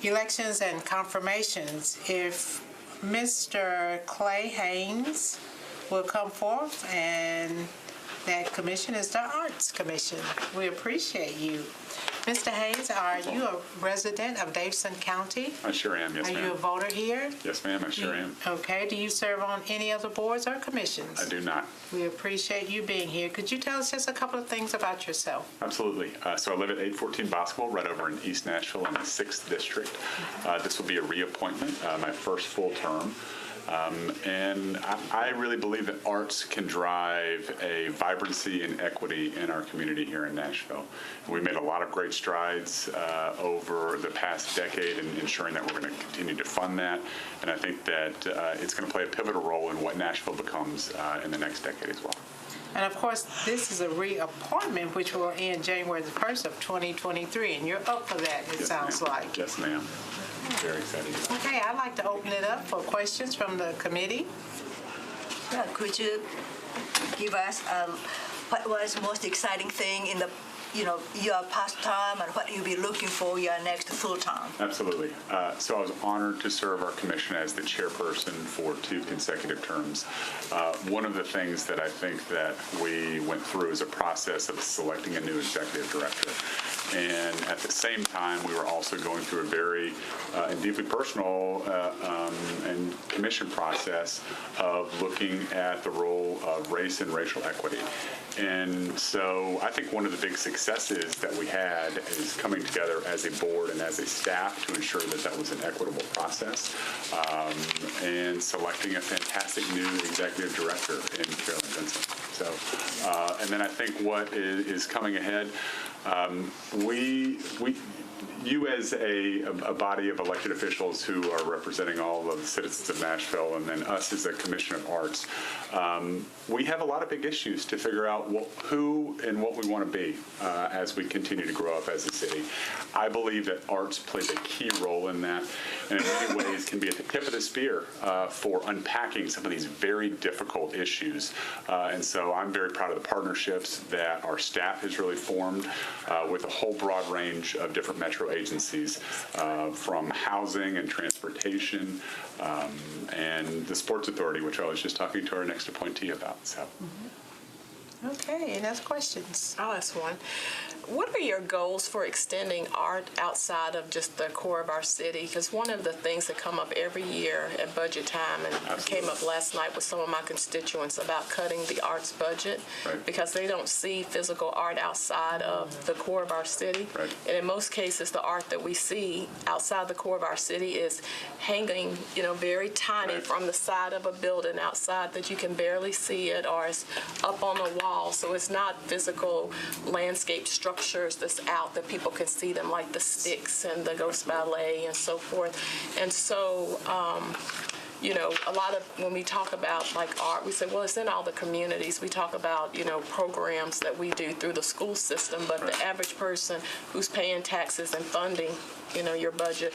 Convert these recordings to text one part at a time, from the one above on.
Elections and confirmations. If Mr. Clay Haynes will come forth, and that commission is the Arts Commission. We appreciate you. Mr. Haynes, are you a resident of Davidson County? I sure am, yes, ma'am. Are you a voter here? Yes, ma'am, I sure am. Okay. Do you serve on any other boards or commissions? I do not. We appreciate you being here. Could you tell us just a couple of things about yourself? Absolutely. So I live at 814 Boscoville, right over in East Nashville in the 6th District. This will be a reappointment, my first full term. And I really believe that arts can drive a vibrancy and equity in our community here in Nashville. We made a lot of great strides over the past decade in ensuring that we're going to continue to fund that. And I think that it's going to play a pivotal role in what Nashville becomes in the next decade as well. And of course, this is a reappointment which will end January the 1st of 2023, and you're up for that, it sounds like. Yes, ma'am. Very excited. Okay, I'd like to open it up for questions from the committee. Yeah, could you give us what was the most exciting thing in the your past time, and what you'll be looking for your next full time? Absolutely. So I was honored to serve our commission as the chairperson for 2 consecutive terms. One of the things that I think that we went through is a process of selecting a new executive director. And at the same time, we were also going through a very and deeply personal and commission process of looking at the role of race and racial equity. And so I think one of the big successes that we had is coming together as a board and as a staff to ensure that that was an equitable process, and selecting a fantastic new executive director in Carolyn Benson. So, and then I think what is coming ahead, you as a body of elected officials who are representing all of the citizens of Nashville, and then us as a Commission of Arts, we have a lot of big issues to figure out who and what we want to be as we continue to grow up as a city. I believe that arts plays a key role in that, and in many ways can be at the tip of the spear for unpacking some of these very difficult issues. And so I'm very proud of the partnerships that our staff has really formed with a whole broad range of different metro agencies, from housing and transportation and the Sports Authority, which I was just talking to our next appointee about. So. Okay, any other questions? I'll ask one. What are your goals for extending art outside of just the core of our city? Because one of the things that come up every year at budget time, and it came up last night with some of my constituents about cutting the arts budget, right, because they don't see physical art outside of the core of our city. Right. And in most cases, the art that we see outside the core of our city is hanging, very tiny, right, from the side of a building outside that you can barely see it, or it's up on a wall. So it's not physical landscape structures that's out that people can see them, like the Sticks and the Ghost Ballet and so forth. And so, a lot of, when we talk about like art, we say, well, it's in all the communities. We talk about, programs that we do through the school system, but the average person who's paying taxes and funding, your budget,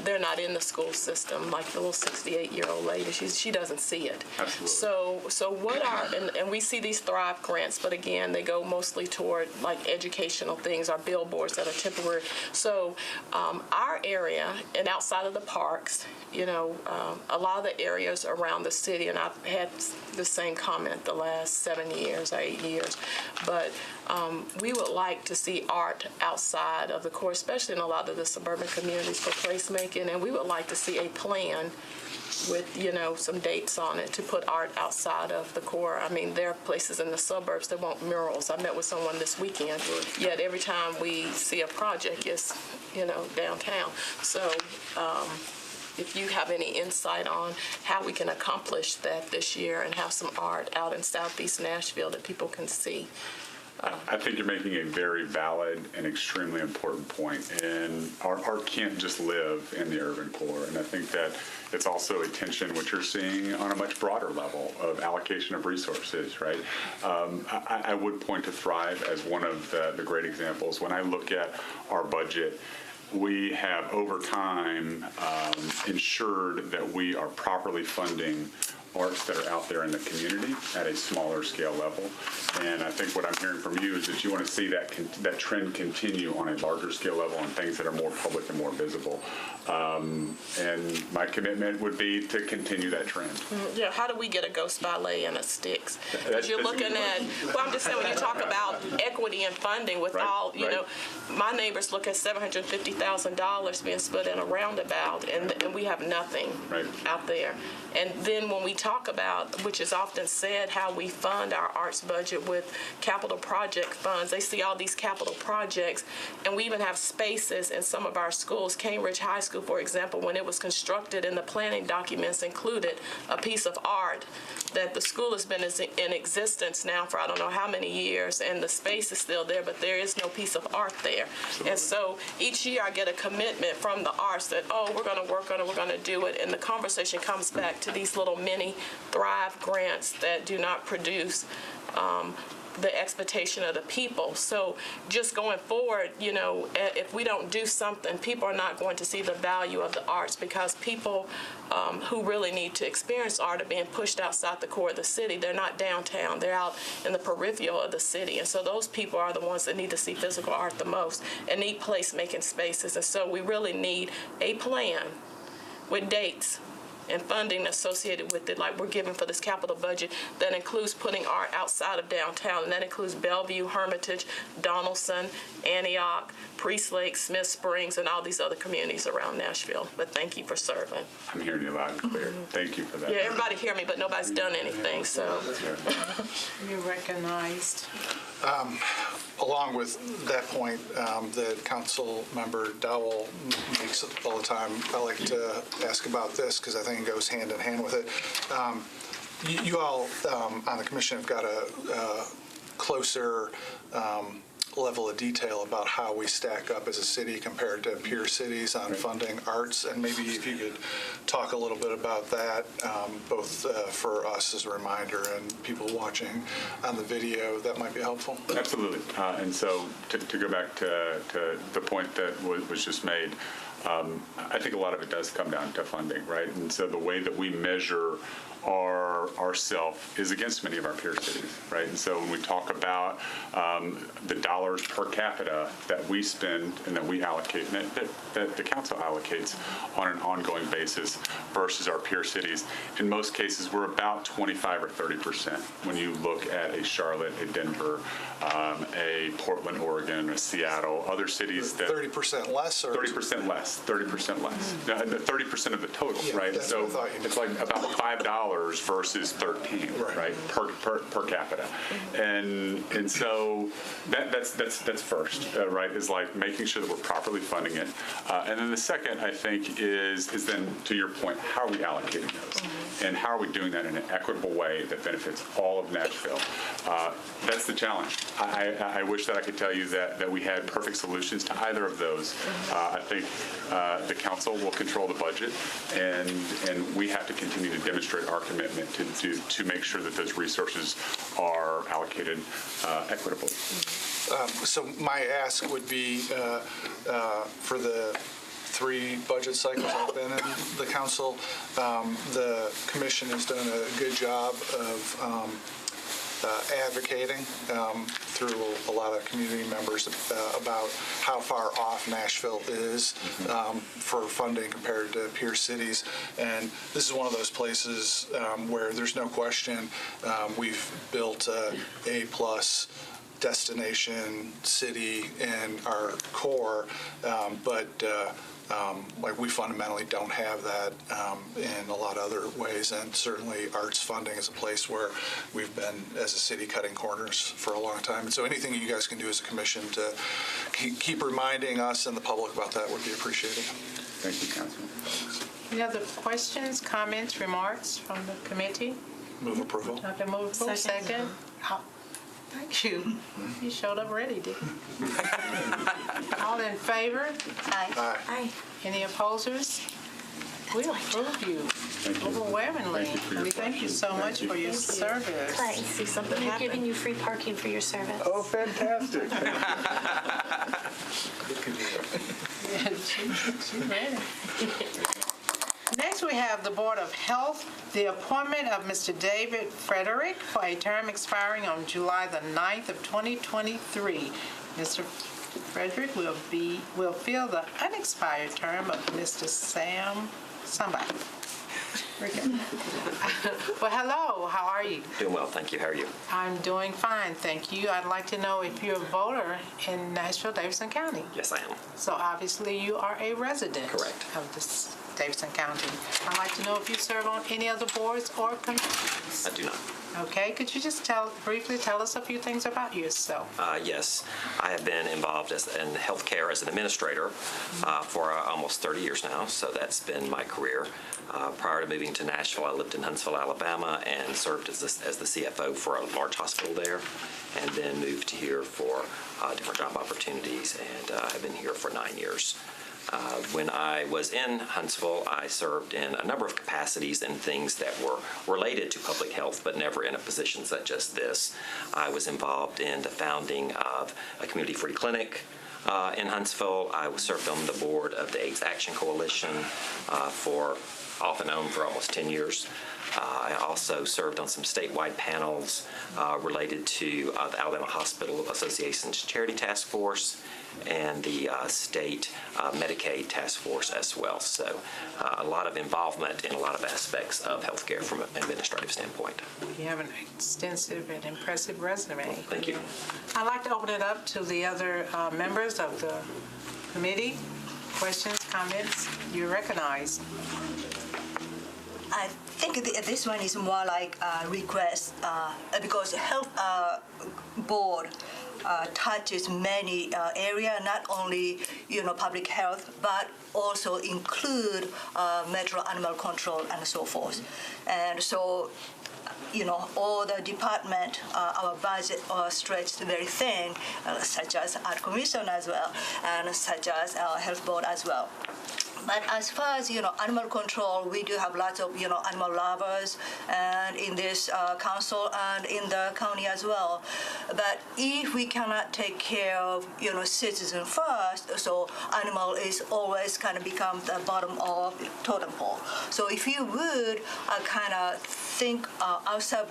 they're not in the school system. Like the little 68-year-old lady, she doesn't see it. Absolutely. So what are, and we see these Thrive grants, but again, they go mostly toward like educational things, our billboards that are temporary. So our area, and outside of the parks, a lot of the areas around the city, and I've had the same comment the last 7 years or 8 years, but we would like to see art outside of the core, especially in a lot of the suburban communities for placemaking, and we would like to see a plan with, some dates on it to put art outside of the core. I mean, there are places in the suburbs that want murals. I met with someone this weekend, yet every time we see a project, it's, downtown. So if you have any insight on how we can accomplish that this year and have some art out in Southeast Nashville that people can see. I think you're making a very valid and extremely important point. And our art can't just live in the urban core. And I think that it's also a tension which you're seeing on a much broader level of allocation of resources, right? I would point to Thrive as one of the great examples. When I look at our budget, we have over time ensured that we are properly funding arts that are out there in the community at a smaller scale level. And I think what I'm hearing from you is that you want to see that trend continue on a larger scale level on things that are more public and more visible. And my commitment would be to continue that trend. Yeah, how do we get a Ghost Ballet and a Styx? Because you're looking at, well, I'm just saying, when you talk about equity and funding with all, you know, my neighbors look at $750,000 being split in a roundabout, and we have nothing out there. And then when we talk about, which is often said, how we fund our arts budget with capital project funds, they see all these capital projects, and we even have spaces in some of our schools. Cambridge High School, for example, when it was constructed, in the planning documents included a piece of art that the school has been in existence now for I don't know how many years, and the space is still there, but there is no piece of art there. Absolutely. And so each year I get a commitment from the arts that, oh, we're going to work on it, we're going to do it, and the conversation comes back to these little mini Thrive grants that do not produce the expectation of the people. So just going forward, you know, if we don't do something, people are not going to see the value of the arts, because people who really need to experience art are being pushed outside the core of the city. They're not downtown. They're out in the peripheral of the city. And so those people are the ones that need to see physical art the most and need place-making spaces. And so we really need a plan with dates and funding associated with it, like we're giving for this capital budget, that includes putting art outside of downtown, and that includes Bellevue, Hermitage, Donaldson, Antioch, Priest Lake, Smith Springs, and all these other communities around Nashville. But thank you for serving. I'm hearing you loud and clear. Thank you for that. Yeah, everybody hear me, but nobody's done anything, so. You're recognized. Along with that point that Council Member Dowell makes all the time, I like to ask about this because I think it goes hand in hand with it. You all on the commission have got a closer level of detail about how we stack up as a city compared to peer cities on funding arts, and maybe if you could talk a little bit about that, both for us as a reminder and people watching on the video, that might be helpful. Absolutely. And so to go back to the point that was just made, I think a lot of it does come down to funding, right? And so the way that we measure ourself is against many of our peer cities, right? And so when we talk about the dollars per capita that we spend and that we allocate, and that the council allocates on an ongoing basis versus our peer cities, in most cases we're about 25 or 30% when you look at a Charlotte, a Denver, a Portland, Oregon, a Seattle, other cities that 30% less, or 30% less, 30% less. Now, 30% of the total, yeah, right? That's so what I thought you it's like about $5 versus 13, right? Per capita, and so that's first, right? Is like making sure that we're properly funding it, and then the second, I think, is then to your point, how are we allocating those, and how are we doing that in an equitable way that benefits all of Nashville? That's the challenge. I wish that I could tell you that we had perfect solutions to either of those. I think the council will control the budget, and we have to continue to demonstrate our commitment to make sure that those resources are allocated equitably. So my ask would be for the 3 budget cycles I've been in the council, the commission has done a good job of advocating through a lot of community members about how far off Nashville is for funding compared to peer cities. And this is one of those places where there's no question we've built A+ destination city in our core, but like we fundamentally don't have that in a lot of other ways, and certainly arts funding is a place where we've been as a city cutting corners for a long time. And so anything you guys can do as a commission to keep reminding us and the public about that would be appreciated. Thank you, Councilman. Any other questions, comments, remarks from the committee? Move approval. Okay, move approval. Second. Thank you. You showed up ready, didn't you? All in favor? Aye. Aye. Any opposers? We approve you overwhelmingly. Thank you for your We thank you so much for your service. Clay, see something We're giving you free parking for your service. Oh, fantastic. She's ready. Next, we have the Board of Health, the appointment of Mr. David Frederick for a term expiring on July the 9th of 2023. Mr. Frederick will fill the unexpired term of Mr. Sam somebody. Okay. Well, hello, how are you? Doing well, thank you. How are you? I'm doing fine, thank you. I'd like to know if you're a voter in Nashville, Davidson County. Yes, I am. So obviously you are a resident Correct. of this Davidson County. I'd like to know if you serve on any other boards or committees. I do not. Okay, could you just briefly tell us a few things about yourself? Yes, I have been involved in healthcare as an administrator for almost 30 years now, so that's been my career. Prior to moving to Nashville, I lived in Huntsville, Alabama, and served as the CFO for a large hospital there, and then moved here for different job opportunities, and I've been here for 9 years. When I was in Huntsville, I served in a number of capacities and things that were related to public health, but never in a position such as this. I was involved in the founding of a community-free clinic in Huntsville. I served on the board of the AIDS Action Coalition off and on for almost 10 years. I also served on some statewide panels related to the Alabama Hospital Association's Charity Task Force and the state Medicaid Task Force as well. So a lot of involvement in a lot of aspects of healthcare from an administrative standpoint. You have an extensive and impressive resume. Thank you. I'd like to open it up to the other members of the committee. Questions, comments, you're recognized. I think this one is more like a request because the health board touches many areas, not only public health, but also include metro animal control and so forth. And so, all the department, our budget are stretched very thin, such as our commission as well, and such as our health board as well. But as far as animal control, we do have lots of animal lovers, and in this council and in the county as well. But if we cannot take care of citizen first, so animal is always kind of become the bottom of the totem pole. So if you would kind of think outside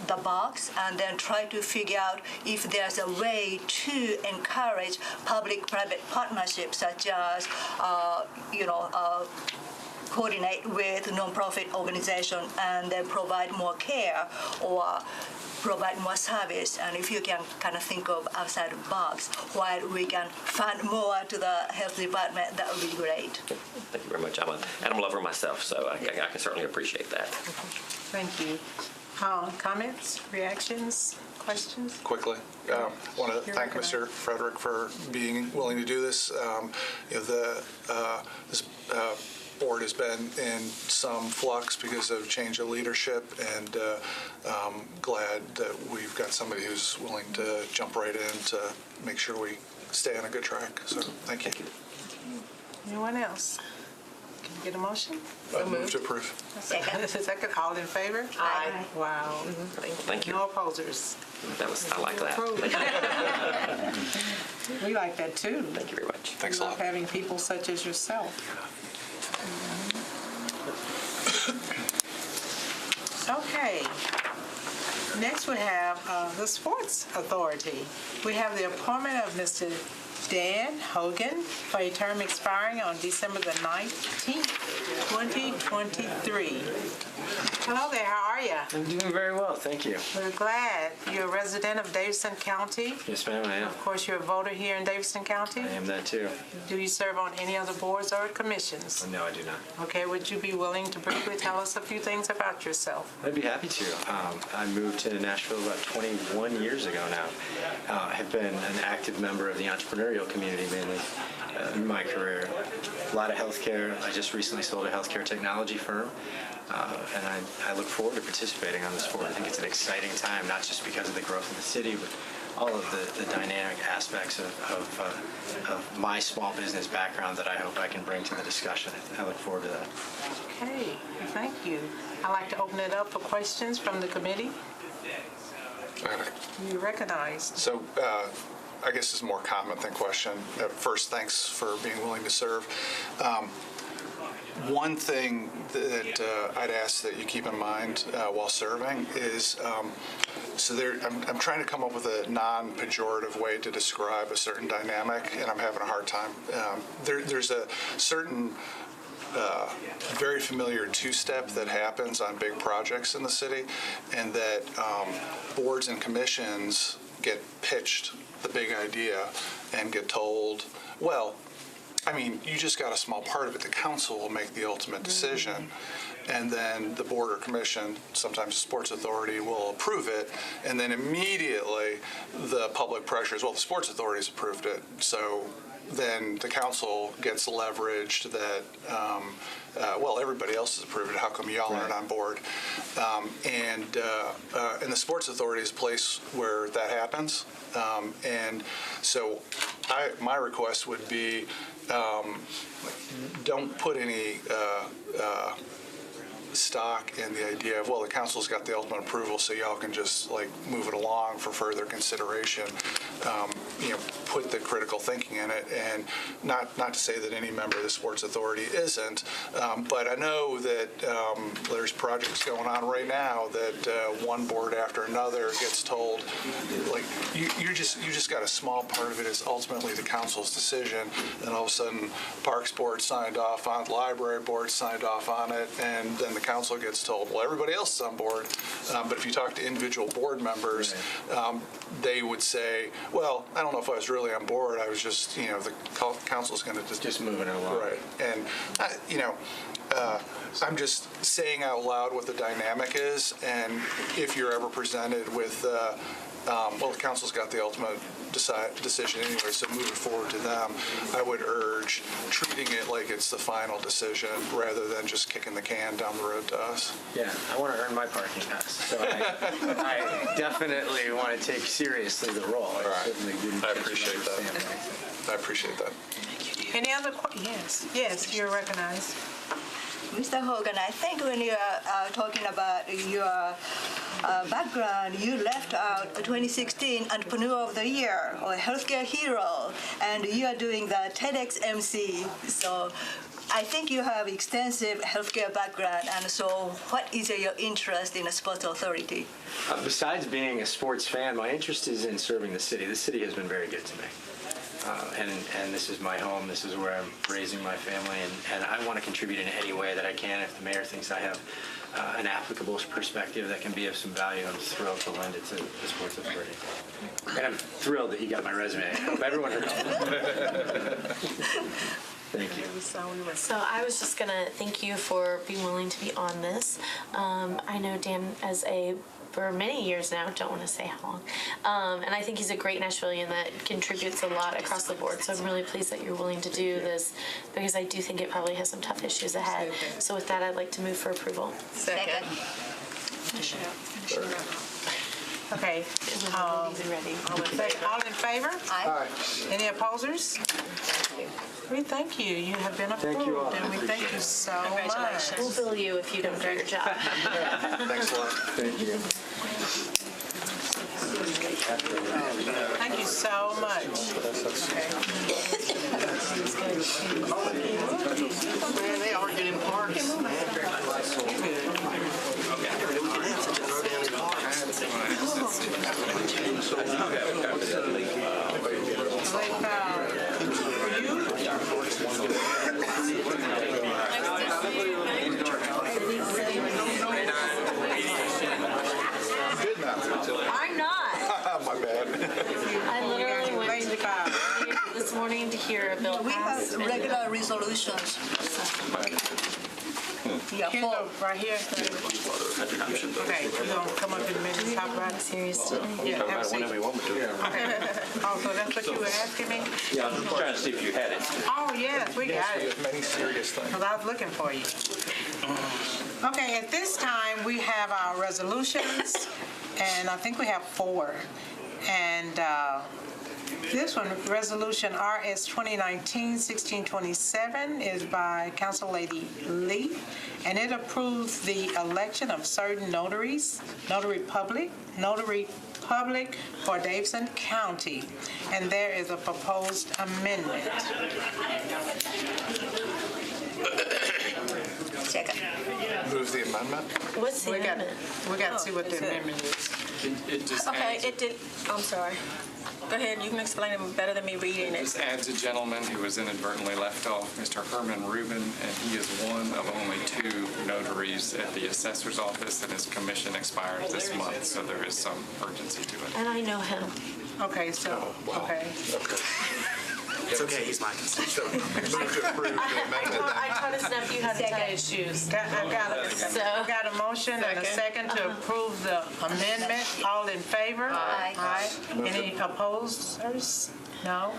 the box and then try to figure out if there's a way to encourage public-private partnerships, such as coordinate with nonprofit organization and then provide more care or provide more service. And if you can kind of think of outside the box while we can fund more to the health department, that would be great. Thank you very much. I'm an animal lover myself, so I can certainly appreciate that. Thank you. Comments, reactions, questions? Quickly, I want to thank Mr. Frederick for being willing to do this. This board has been in some flux because of change of leadership, and glad that we've got somebody who's willing to jump right in to make sure we stay on a good track. So thank you. Anyone else? Can you get a motion? Move to approve. Second. Second, all in favor? Aye. Wow. Thank you. No opposers. I like that. We like that too. Thank you very much. Thanks a We lot. love having people such as yourself. Okay. Next we have the Sports Authority. We have the appointment of Mr. Dan Hogan for a term expiring on December the 19th, 2023. Hello there, how are you? I'm doing very well, thank you. We're glad. You're a resident of Davidson County. Yes, ma'am, I am. Of course, you're a voter here in Davidson County. I am that too. Do you serve on any other boards or commissions? No, I do not. Okay, would you be willing to briefly tell us a few things about yourself? I'd be happy to. I moved to Nashville about 21 years ago now. I have been an active member of the entrepreneurial community mainly in my career. A lot of healthcare. I just recently sold a healthcare technology firm. And I look forward to participating on this board. I think it's an exciting time, not just because of the growth of the city, but all of the dynamic aspects of my small business background that I hope I can bring to the discussion. I look forward to that. Okay, thank you. I'd like to open it up for questions from the committee. You're recognized. So I guess it's more comment than question. First, thanks for being willing to serve. One thing that I'd ask that you keep in mind while serving is, I'm trying to come up with a non-pejorative way to describe a certain dynamic, and I'm having a hard time. There's a certain very familiar two-step that happens on big projects in the city, and that boards and commissions get pitched the big idea and get told, well, I mean, you just got a small part of it. The council will make the ultimate decision. And then the board or commission, sometimes the sports authority, will approve it. And then immediately the public pressures, well, the sports authority's approved it. So then the council gets leveraged that, well, everybody else has approved it. How come y'all aren't on board? And the sports authority is a place where that happens. And so my request would be, don't put any stock in the idea of, well, the council's got the ultimate approval, so y'all can just like move it along for further consideration. Put the critical thinking in it, and not to say that any member of the sports authority isn't, but I know that there's projects going on right now that one board after another gets told, like, you just got a small part of it. Is ultimately the council's decision, and all of a sudden Parks Board signed off on it, Library Board signed off on it, and then the council gets told, well, everybody else is on board. But if you talk to individual board members, they would say, well, I don't know if I was really on board. I was just, the council's going to just moving it along. Right. And, I'm just saying out loud what the dynamic is. And if you're ever presented with, well, the council's got the ultimate decision anyway, so moving forward to them, I would urge treating it like it's the final decision rather than just kicking the can down the road to us. Yeah, I want to earn my parking pass, so I definitely want to take seriously the role. I appreciate that. I appreciate that. Any other Yes, you're recognized. Mr. Hogan, I think when you are talking about your background, you left out 2016 Entrepreneur of the Year or Healthcare Hero, and you are doing the TEDx MC. So I think you have extensive healthcare background, and so what is your interest in the sports authority? Besides being a sports fan, my interest is in serving the city. The city has been very good to me. And this is my home. This is where I'm raising my family, and I want to contribute in any way that I can. If the mayor thinks I have an applicable perspective that can be of some value, I'm thrilled to lend it to the sports authority. And I'm thrilled that you got my resume. I hope everyone heard it. Thank you. So I was just going to thank you for being willing to be on this. I know Dan for many years now, don't want to say how long. And I think he's a great Nashvilleian that contributes a lot across the board. So I'm really pleased that you're willing to do this, because I do think it probably has some tough issues ahead. So with that, I'd like to move for approval. Second. Okay. All in favor? Aye. Any opposers? We thank you. You have been approved. Thank you all. And we thank you so much. We'll bill you if you don't do your job. Thanks a lot. Thank you. Thank you so much. Man, they are getting parks. I'm not. My bad. I literally went to this morning to hear a bill We pass. have regular resolutions. Yeah, Kendall, right here. Okay, we're gonna come up in a minute and talk about it. Serious today. Yeah, have a seat. Whenever you want me to. Okay. Oh, so that's what you were asking me? Yeah, I'm just trying to see if you had it. Oh, yes, we got We it. have many serious things. Because I was looking for you. Okay, at this time, we have our resolutions, and I think we have 4. And this one, Resolution RS 2019-1627, is by Council Lady Lee, and it approves the election of certain notaries, notary public for Davidson County, and there is a proposed amendment. Second. Move the amendment. What's the We got amendment? we got to see what the amendment is. It just Okay, adds, it did, I'm sorry. Go ahead, you can explain it better than me reading it. just adds a gentleman who was inadvertently left off, Mr. Herman Rubin, and he is one of only 2 notaries at the assessor's office, and his commission expires this month, so there is some urgency to it. And I know him. Okay, so, okay. It's okay, he's my constituent. Move to approve the amendment. I taught his nephew how to tie his shoes. I got a motion and a second to approve the amendment. All in favor? Aye. Aye. Any opposers? No?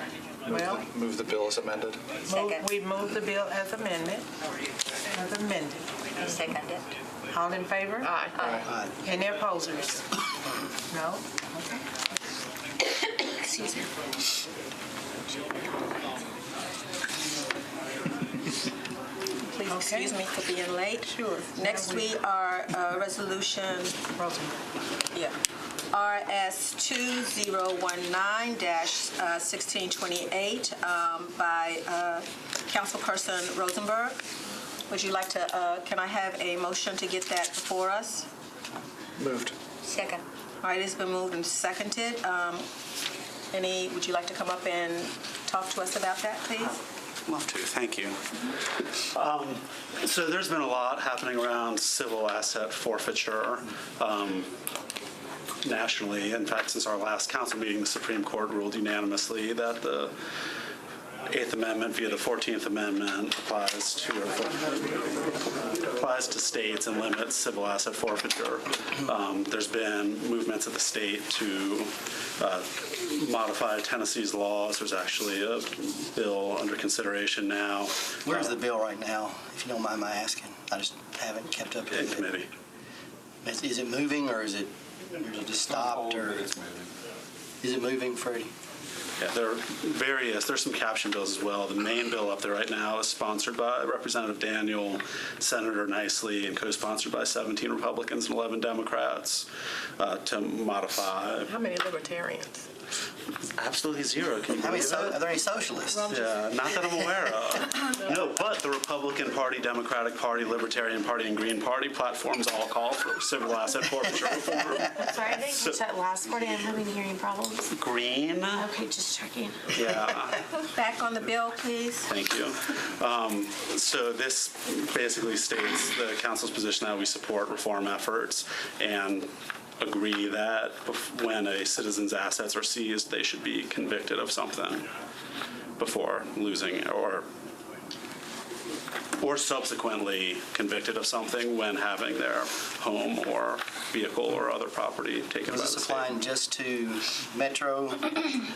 Well, Move the bill as amended. Second. we move the bill as amended. As amended. Second it. All in favor? Aye. Any opposers? No? Excuse me. Please excuse me for being late. Sure. Next, we are resolution, Rosenberg. yeah, RS 2019-1628 by Councilperson Rosenberg. Would you like to, can I have a motion to get that before us? Moved. Second. All right, it's been moved and seconded. Would you like to come up and talk to us about that, please? Love to, thank you. So there's been a lot happening around civil asset forfeiture nationally. In fact, since our last council meeting, the Supreme Court ruled unanimously that the 8th Amendment via the 14th Amendment applies to states and limits civil asset forfeiture. There's been movements at the state to modify Tennessee's laws. There's actually a bill under consideration now. Where's the bill right now, if you don't mind my asking? I just haven't kept up In with it. committee. Is it moving, or is it just stopped, or? Is it moving, Freddie? Yeah, there's some caption bills as well. The main bill up there right now is sponsored by Representative Daniel, Senator Nicely, and co-sponsored by 17 Republicans and 11 Democrats to modify. How many libertarians? Absolutely zero. Can you How many believe it? are there any socialists? Yeah, not that I'm aware of. No, but the Republican Party, Democratic Party, Libertarian Party, and Green Party platforms all call for civil asset forfeiture reform. Sorry, I didn't catch that last part. I'm having hearing problems. Green? Okay, just checking. Yeah. Back on the bill, please. Thank you. So this basically states the council's position that we support reform efforts and agree that when a citizen's assets are seized, they should be convicted of something before losing or subsequently convicted of something when having their home or vehicle or other property taken by the Is this state. applying just to Metro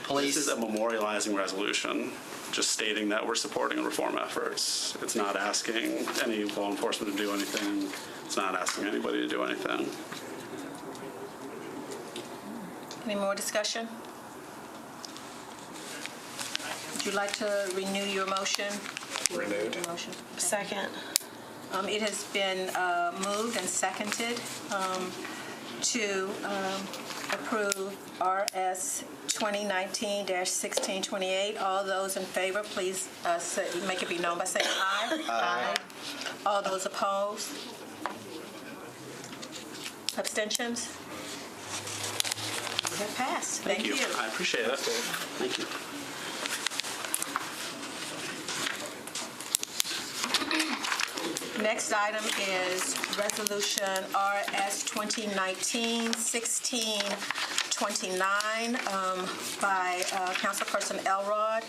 Police? This is a memorializing resolution, just stating that we're supporting reform efforts. It's not asking any law enforcement to do anything. It's not asking anybody to do anything. Any more discussion? Would you like to renew your motion? Renewed. Your motion. Second. It has been moved and seconded to approve RS 2019-1628. All those in favor, please make it be known by saying aye. Aye. All those opposed? Abstentions? It passed. Thank you. I appreciate it. Thank you. Next item is Resolution RS 2019-1629 by Councilperson Elrod,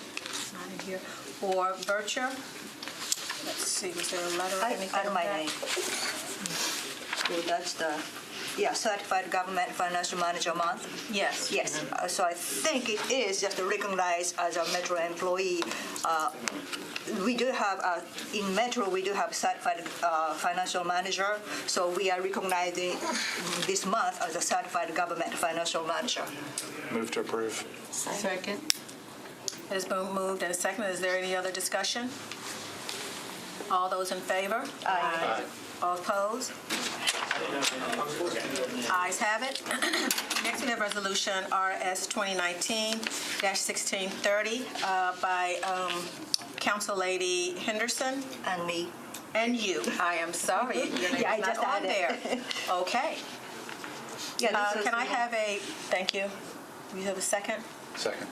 not in here, or Bircher. Let's see, was there a letter or anything? Under my like that? name. So that's the, Certified Government Financial Manager Month. Yes. Yes, so I think it is just recognized as a Metro employee. We do have, in Metro, we do have certified financial manager, so we are recognizing this month as a certified government financial manager. Move to approve. Second. It's been moved and seconded. Is there any other discussion? All those in favor? Aye. All opposed? Ayes have it. Next, we have Resolution RS 2019-1630 by Council Lady Henderson. And me. And you. I am sorry. Your name Yeah, I is just not on added. there. Okay. Yeah, this is Can I the- have a, thank you. You have a second? Second.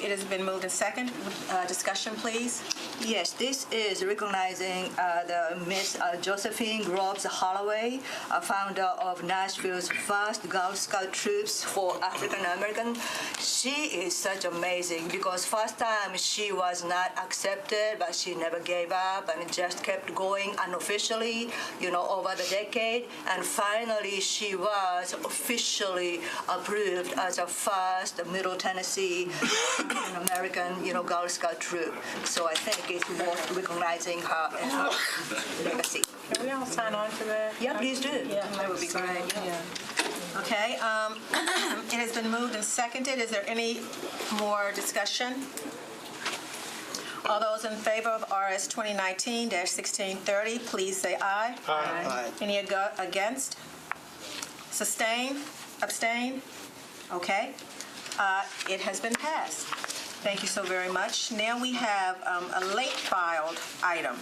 It has been moved and second. Discussion, please. Yes, this is recognizing the Miss Josephine Groves Holloway, founder of Nashville's first Girl Scout troops for African American. She is such amazing because first time she was not accepted, but she never gave up and just kept going unofficially, over the decade. And finally, she was officially approved as a first Middle Tennessee African American, Girl Scout troop. So I think it's worth recognizing her and her legacy. Can we all sign on to that? Yeah, please do. Yeah, that would be great. Okay, it has been moved and seconded. Is there any more discussion? All those in favor of RS 2019-1630, please say aye. Aye. Any against? Sustain? Abstain? Okay. It has been passed. Thank you so very much. Now we have a late filed item,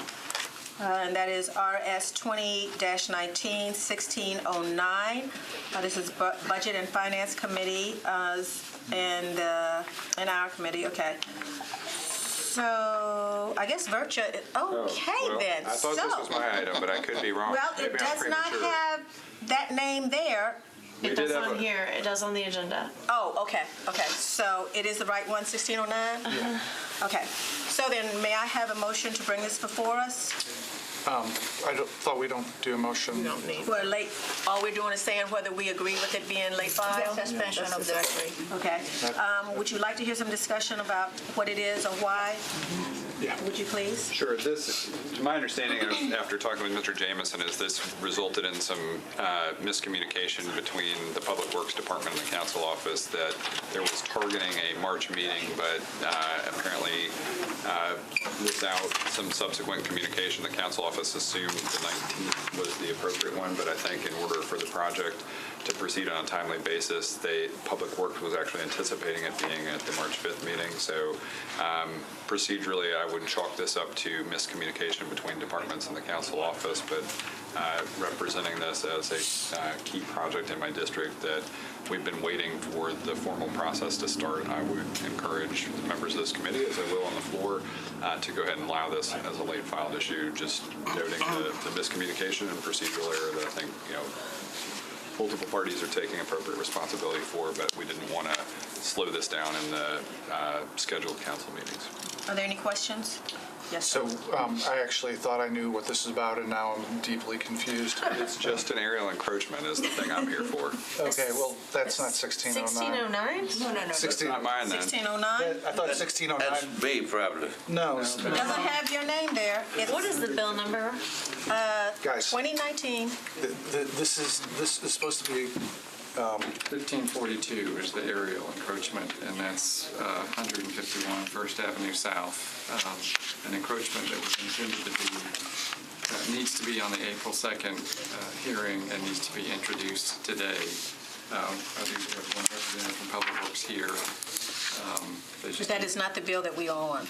and that is RS 20-19-1609. This is Budget and Finance Committee and our committee. Okay. So I guess Virtua. Okay, then. I thought this was my item, but I could be wrong. Well, Maybe it I'm does not premature. have that name there. We It did does have on a- here. It does on the agenda. Oh, okay. So it is the right one, 1609? Yeah. Okay. So then, may I have a motion to bring this before us? Thought we don't do a motion. We're late. All we're doing is saying whether we agree with it being late filed? Suspension of the Okay. Would you like to hear some discussion about what it is or why? Yeah. Would you please? Sure. This, to my understanding, after talking with Mr. Jamison, is this resulted in some miscommunication between the Public Works Department and the council office that there was targeting a March meeting, but apparently without some subsequent communication, the council office assumed the 19th was the appropriate one. But I think in order for the project to proceed on a timely basis, Public Works was actually anticipating it being at the March 5th meeting. So procedurally, I would chalk this up to miscommunication between departments and the council office, but representing this as a key project in my district that we've been waiting for the formal process to start, I would encourage the members of this committee, as I will on the floor, to go ahead and allow this as a late filed issue, just noting the miscommunication and procedural error that I think, multiple parties are taking appropriate responsibility for, but we didn't want to slow this down in the scheduled council meetings. Are there any questions? Yes, sir. So I actually thought I knew what this is about, and now I'm deeply confused. It's just an aerial encroachment is the thing I'm here for. Okay, well, that's not 1609. 1609? No. It's not mine then. 1609? I thought 1609. That's me, probably. No, Doesn't have your name there. It's What is the bill number? guys, 2019. this is supposed to be 1542 is the aerial encroachment, and that's 151 First Avenue South. An encroachment that was intended to be, needs to be on the April 2nd hearing and needs to be introduced today. I think we have one representative from Public Works here. But that is not the bill that we are on.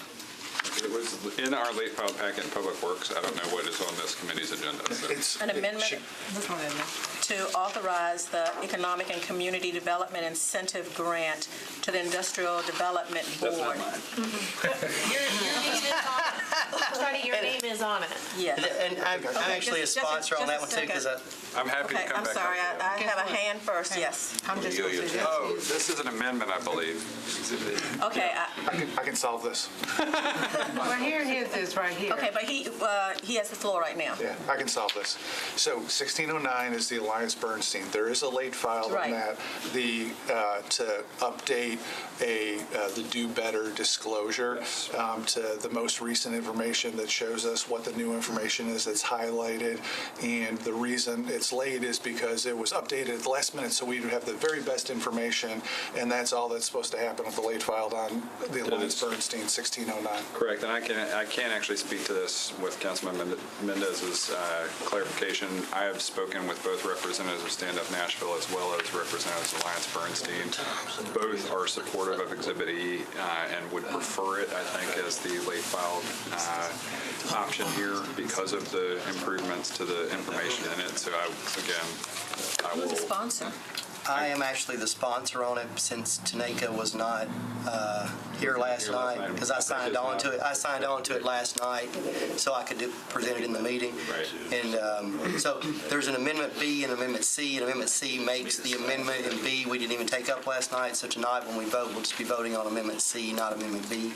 It was in our late file packet in Public Works. I don't know what is on this committee's agenda. So. it's An amendment to authorize the Economic and Community Development Incentive Grant to the Industrial Development Board. Your name is on it. Yes. And I'm actually a just a- sponsor on that one just a too, because I'm happy Okay, to come I'm back sorry, up. I have a hand first, yes. I'm just going to do that. Oh, this is an amendment, I believe. Okay, I can solve this. Well, here it is right here. okay, but he has the floor right now. Yeah, I can solve this. So 1609 is the Alliance Bernstein. There is a late file Right. on that. To update the Do Better disclosure to the most recent information presentation that shows us what the new information is that's highlighted. And the reason it's late is because it was updated at the last minute, so we would have the very best information, and that's all that's supposed to happen with the late filed on the Alliance Bernstein 1609. Correct, and I can actually speak to this with Councilman Mendez's clarification. I have spoken with both representatives of Stand Up Nashville as well as representatives of Alliance Bernstein. Both are supportive of Exhibit E and would prefer it, I think, as the late filed option here because of the improvements to the information in it. So I will. Who's the sponsor? I am actually the sponsor on it since Tanaka was not here last night because I signed on to it. I signed on to it last night so I could present it in the meeting. Right. And so there's an Amendment B and Amendment C, and Amendment C makes the amendment, and B we didn't even take up last night. So tonight when we vote, we'll just be voting on Amendment C, not Amendment B.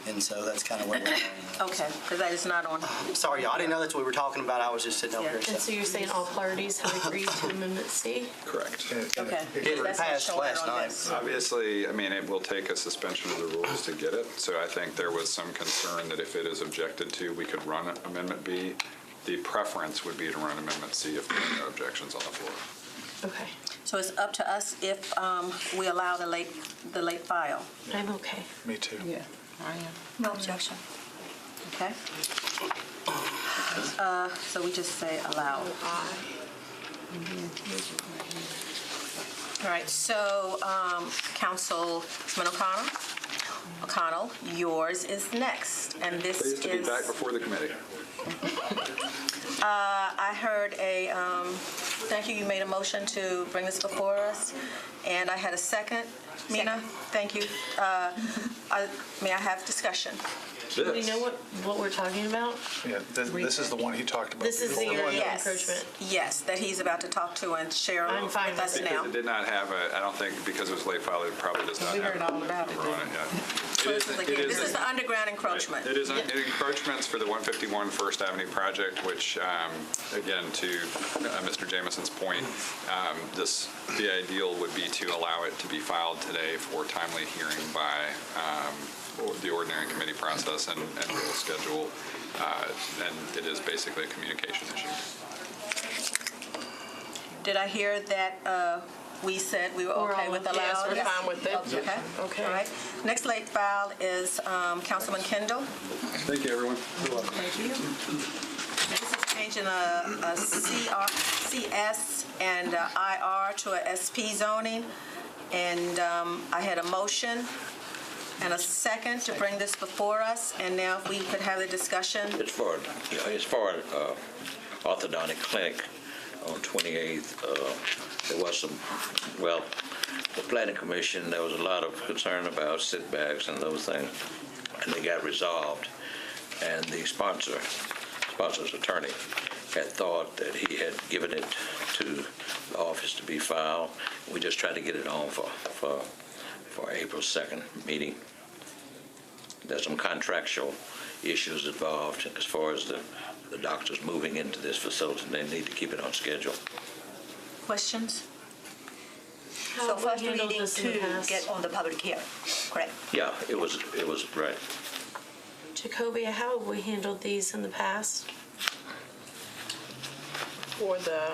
And so that's kind of what we're doing. Okay, because that is not on. Sorry, y'all, I didn't know that's what we were talking about. I was just sitting over here. And so you're saying all parties have agreed to Amendment C? Correct. Okay. It That's not passed showing last on night. this. Obviously, I mean, it will take a suspension of the rules to get it. So I think there was some concern that if it is objected to, we could run Amendment B. The preference would be to run Amendment C if there are no objections on the floor. Okay. So it's up to us if we allow the late file. I'm okay. Me too. Yeah, I am. No objection. Okay. So we just say allow. All right, so Councilman O'Connell, yours is next, and this Pleased to be is. back before the committee. I heard thank you, you made a motion to bring this before us, and I had a second. Mina, thank you. May I have discussion? Do we know what we're talking about? Yeah, this is the one he talked about. This is the before. area of Yes. encroachment. Yes, that he's about to talk to and share I'm fine with with us it. now. Because it did not have I don't think, because it was late filed, it probably does not We have heard all about it, number on it yet. So this is the underground encroachment. It is encroachments for the 151 First Avenue project, which, again, to Mr. Jameson's point, the ideal would be to allow it to be filed today for timely hearing by the ordinary committee process and rule schedule, and it is basically a communication issue. Did I hear that we said we were okay with allowing? Yes, we're fine with it. Okay. Okay. All right. Next late file is Councilman Kendall. Thank you, everyone. Thank you. This is changing a CS and IR to a SP zoning, and I had a motion and a second to bring this before us, and now if we could have the discussion. It's for orthodontic clinic on 28th. There was some, the planning commission, there was a lot of concern about setbacks and those things, and they got resolved. And the sponsor's attorney had thought that he had given it to the office to be filed. We just tried to get it on for April 2nd meeting. There's some contractual issues involved as far as the doctors moving into this facility. They need to keep it on schedule. Questions? How So have we first handled reading this in the to past? get on the public hearing, correct? Yeah, it was right. Jacoby, how have we handled these in the past? For the,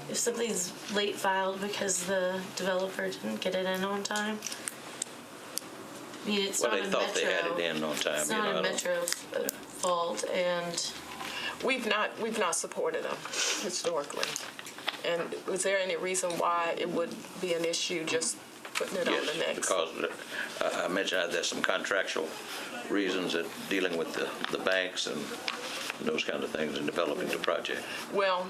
If something's late filed because the developer didn't get it in on time? I mean, it's Well, not they a thought they had Metro. it in on time. It's you know, not I a don't- Metro fault, and we've not supported them historically. And was there any reason why it would be an issue just putting it on the Yes, next? because I mentioned there's some contractual reasons that dealing with the banks and those kind of things in developing the project. Well,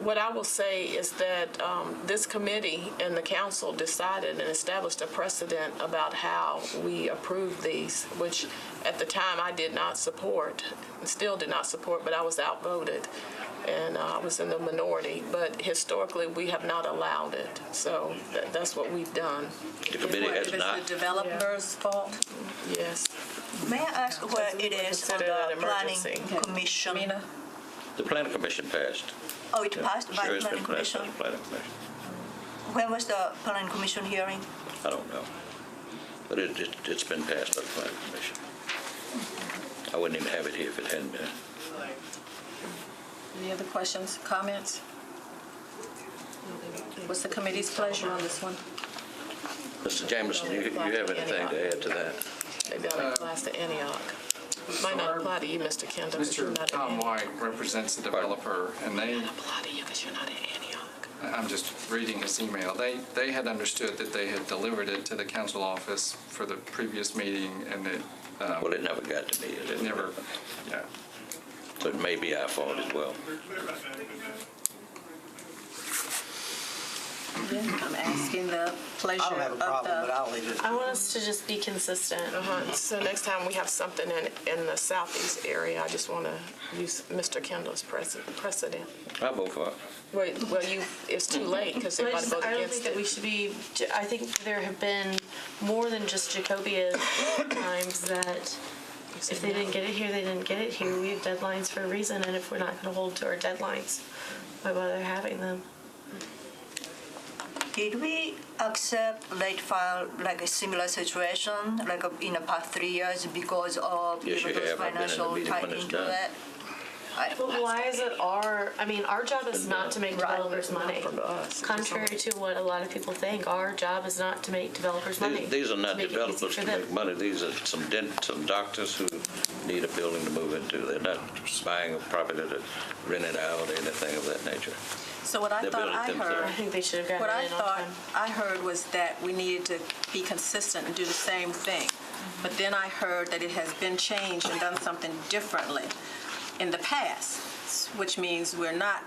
what I will say is that this committee and the council decided and established a precedent about how we approve these, which at the time I did not support, and still did not support, but I was outvoted, and I was in the minority. But historically, we have not allowed it, so that's what we've done. The committee has If not. it's the developer's fault? Yes. May I ask where it is on Consider it the an planning emergency. commission? Mina? The planning commission passed. Oh, it passed by Sure, the it's planning been passed by commission? the planning commission. When was the planning commission hearing? I don't know. But it's been passed by the planning commission. I wouldn't even have it here if it hadn't been. Any other questions, comments? What's the committee's pleasure on this one? Mr. Jameson, you have anything to add to that? Maybe only applies to Antioch. Might not apply to you, Mr. Kendall, because you're Mr. not in Tom Antioch. White represents the developer, and they, Might not apply to you because you're not in Antioch. I'm just reading his email, they had understood that they had delivered it to the council office for the previous meeting, and it, Well, it never got to me. it never, yeah. So it may be our fault as well. I'm asking the pleasure I don't have a of problem, but the... I'll leave it. I want us to just be consistent. So next time we have something in the southeast area, I just want to use Mr. Kendall's precedent. I'll vote for it. Well, it's too late because I everybody voted don't think against that we it. should be, I think there have been more than just Jacobia times that if they didn't get it here, they didn't get it here. We have deadlines for a reason, and if we're not going to hold to our deadlines, why bother having them? Did we accept late file like a similar situation like in the past 3 years because of Yes, you those have. I've been in the financial meeting tied when it's into done. it? But why is it our job is not to make developers money. Contrary to what a lot of people think, our job is not to make developers money. These are not to make it easy developers for to them. make money. These are some doctors who need a building to move into. They're not buying a property to rent it out or anything of that nature. So what I They're thought building I it heard... themselves. I think they should have What gotten I it in on thought time. I heard was that we needed to be consistent and do the same thing. But then I heard that it has been changed and done something differently in the past, which means we're not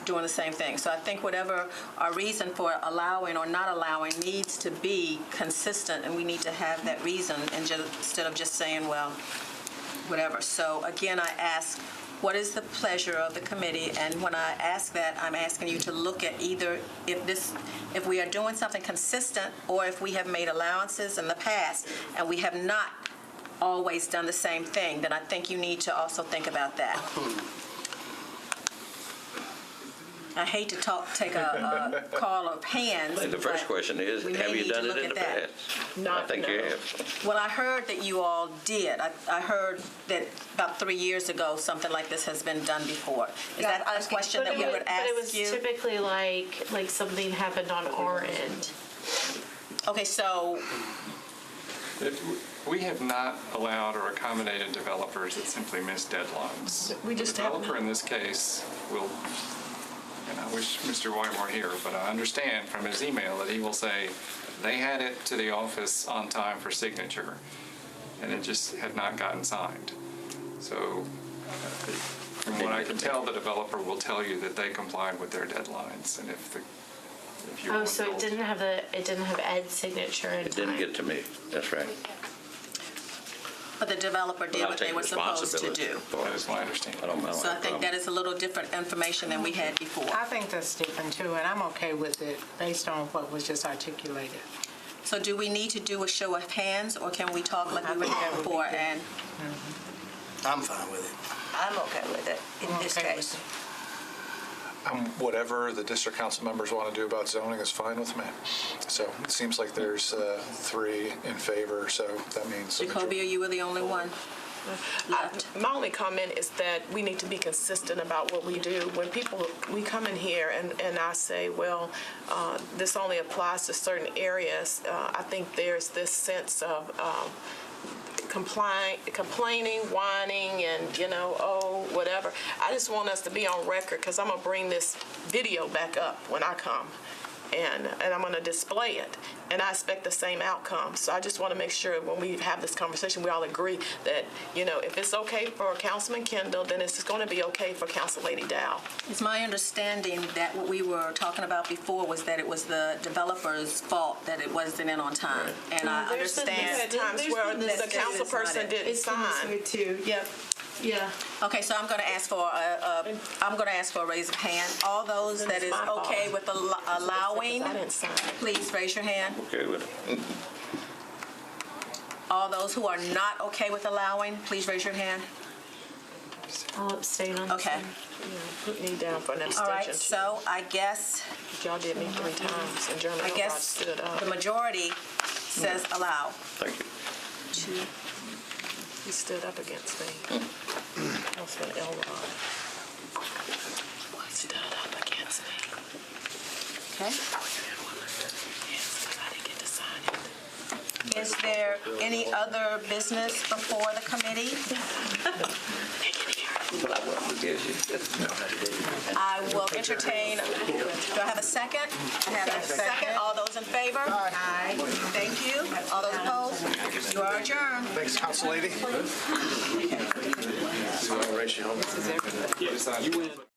doing the same thing. So I think whatever our reason for allowing or not allowing needs to be consistent, and we need to have that reason instead of just saying, well, whatever. So again, I ask, what is the pleasure of the committee? And when I ask that, I'm asking you to look at either if we are doing something consistent or if we have made allowances in the past and we have not always done the same thing, then I think you need to also think about that. I hate to take a call of hands. I think the first but question is, we may have you need to done it look in at the that. past? I think you have. Well, I heard that you all did. I heard that about 3 years ago, something like this has been done before. Is Yeah, that a question that we would But it was ask you? typically like something happened on our end. Okay, so We have not allowed or accommodated developers that simply miss deadlines. We just The haven't. developer in this case will, and I wish Mr. White were here, but I understand from his email that he will say, they had it to the office on time for signature, and it just had not gotten signed. So from what I can tell, the developer will tell you that they complied with their deadlines, and if you Oh, want so it didn't have Ed's signature in It didn't time. get to me. That's right. but the developer did I'll what they take were supposed to responsibility do. for That it. is my understanding. I don't have So I a think problem. that is a little different information than we had before. I think that's different too, and I'm okay with it based on what was just articulated. So do we need to do a show of hands, or can we talk like we were doing before? And I'm fine with it. I'm okay with it in this Okay with case. Whatever the district council members want to do about zoning is fine with me. So it seems like there's 3 in favor, so that means. Jacoby, you were the only one left. My only comment is that we need to be consistent about what we do. When we come in here and I say, well, this only applies to certain areas, I think there's this sense of complaining, whining, and, whatever. I just want us to be on record because I'm going to bring this video back up when I come. And I'm going to display it, and I expect the same outcome. So I just want to make sure when we have this conversation, we all agree that, if it's okay for Councilman Kendall, then it's going to be okay for Council Lady Dow. It's my understanding that what we were talking about before was that it was the developer's fault that it wasn't in on time. And I There's been understand. this- Times where the council person didn't It's been this sign. way too. Yep. Yeah. Okay, so I'm going to ask for a raise of hand. All those that is okay with allowing, I didn't sign. please raise your hand. Okay with it. All those who are not okay with allowing, please raise your hand. I'll abstain on this Okay. one. Put me down for an All abstention. right, so I guess Y'all did me 3 times, and Jeremy the majority says allow. Thank you. 2, He stood up against me. Councilman Elrod. Stood up against me. Okay. Yes, I didn't get to sign it. Is there any other business before the committee? I will entertain, do I have a second? I have a second. All those in favor? Aye. Thank you. All those opposed? You are adjourned. Thanks, Council Lady. Raise your hand.